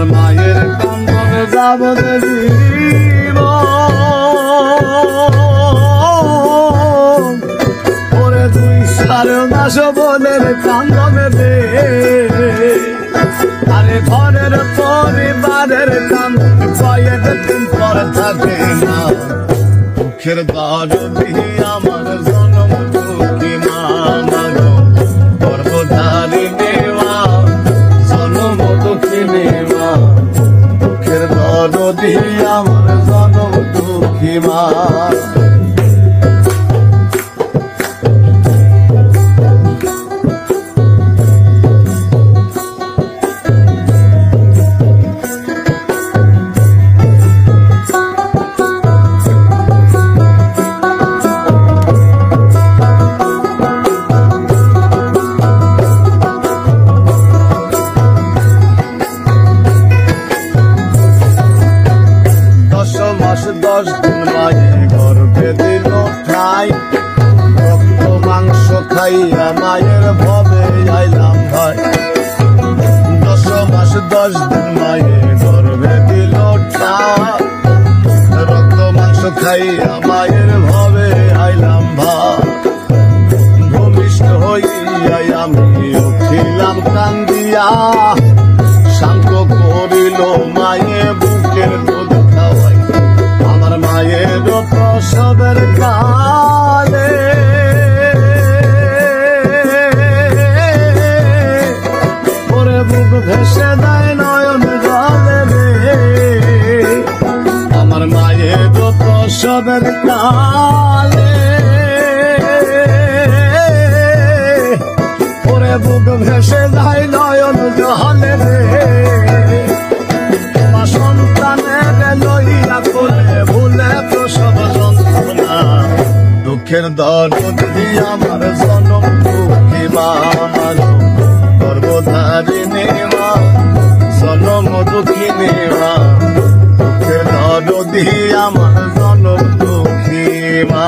আমার মায়ের কান্দনে যাব জীব ওরে তুই 4 মাস বোনের কান্দনে দে আরে ঘরের পরিবারের কান্দন কয়েকদিন পর থাকে না দুঃখের দরদি আমার জনম দুঃখী মা গর্ভধারিণী মা জনম দুঃখিনী মা দুঃখের দরদি আমার জনম দুঃখী মা মাস 10 দিন মায়ে গর্ভে দিল ঠাই রক্ত মাংস খাইয়া মায়ের ভবে আইলাম ভাই 10 মাস 10 দিন মায়ে গর্ভে দিল ঠাই রক্ত মাংস খাইয়া মায়ের ভবে আইলাম ভাই ভূমিষ্ঠ হইয়া আমি উঠিলাম কান্দিয়া শান্ত করিল মায়ে বুকের দুধ খাওয়াই আমার মায়ের প্রসবের কালে ওরে বুক ভেসে দেয় নয়ন জলে রে আমার মায়ের প্রসবের কালে ওরে বুক ভেসে দেয় নয়ন জলে রে সন্তানের লইয়া কোলে ভুলে প্রসব যন্ত্রণা দুঃখের দরদি আমার জনম দুঃখী মা গর্ভধারিণী মা জনম দুঃখিনী মা দুঃখের দরদি আমার জনম দুঃখী মা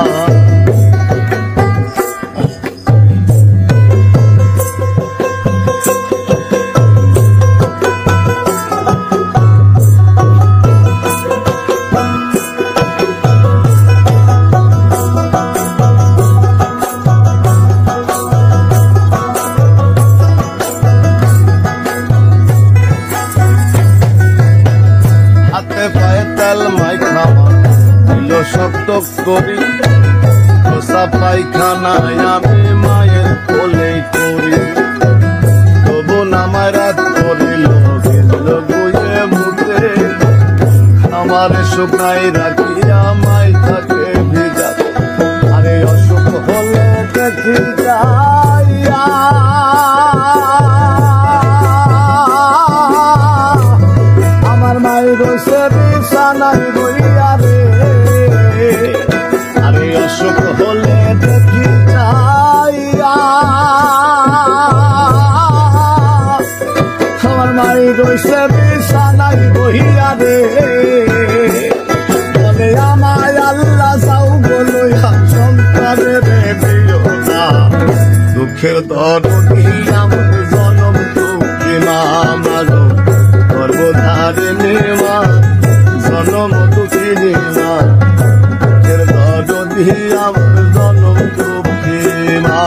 শব্দ করি খোসা পায়খানায় আমি মায়ের কোলে করি তবু নামায় রাত করিল গেল গুয়ে মুটে আমার শুকাই রাখিয়া মাই থাকে ভিজা আরে অসুখ হলে দেখি যাইয়া আমার মায়ের বসে বিছানায় বইয়া রে আরে অসুখ হলে দেখি যাইয়া আমার মায়ের বসে বিছানায় বইয়া রে বলে আমায় আল্লাহ যাও বলইয়া সন্তানের দিও না দুঃখের দরদি আমার জনম দুঃখী মা গর্ভধারিণী মা জনম দুঃখিনী মা দুঃখের দরদি আমার জনম দুঃখী মা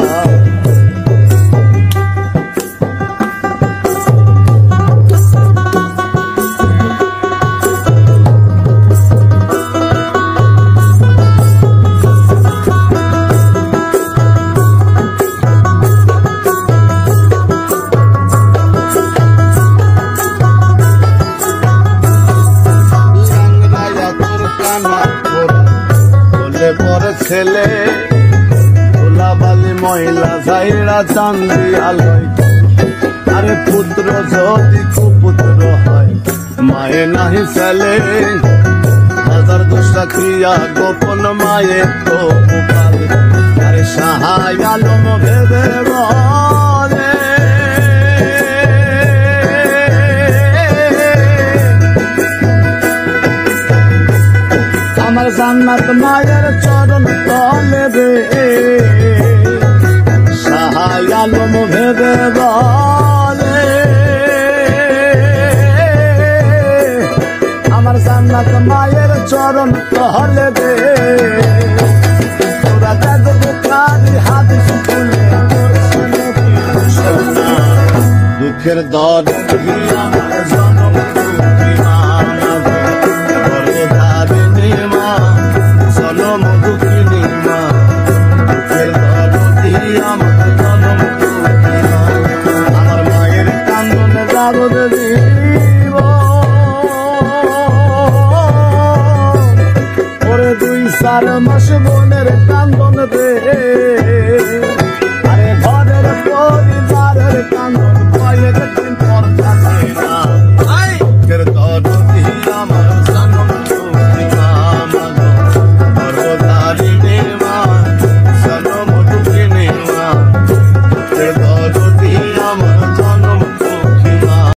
ছেলে ধুলাবালি মহিলা যাইরা চান্দি আলোয় আরে পুত্র যদি কুপুত্র হয় মায়ে নাহি ছেলে হাজার দোষা ক্রিয়া গোপন মায়ে তো আরে সাহায় আলম ভেবে বলে আমার জান্নাত মায়ের চরণ তলে রে সাহায় আলম ভেবে বলে জগন্নাথ মায়ের চরণ তহলে দে তোরা দেখ বুখারি হাদিস খুলে দুঃখের দর আমার জনম দুঃখী গর্ভধারিণী মা জনম দুঃখিনী মা দুঃখের দরদি আমার জনম দুঃখী মা আমার মায়ের কান্দনে জাগর দিব ওরে 2-4 মাস বোনের কান্দন দে আরে ঘরের পরিবারের কান্দন কয়েকদিন পর থাকে না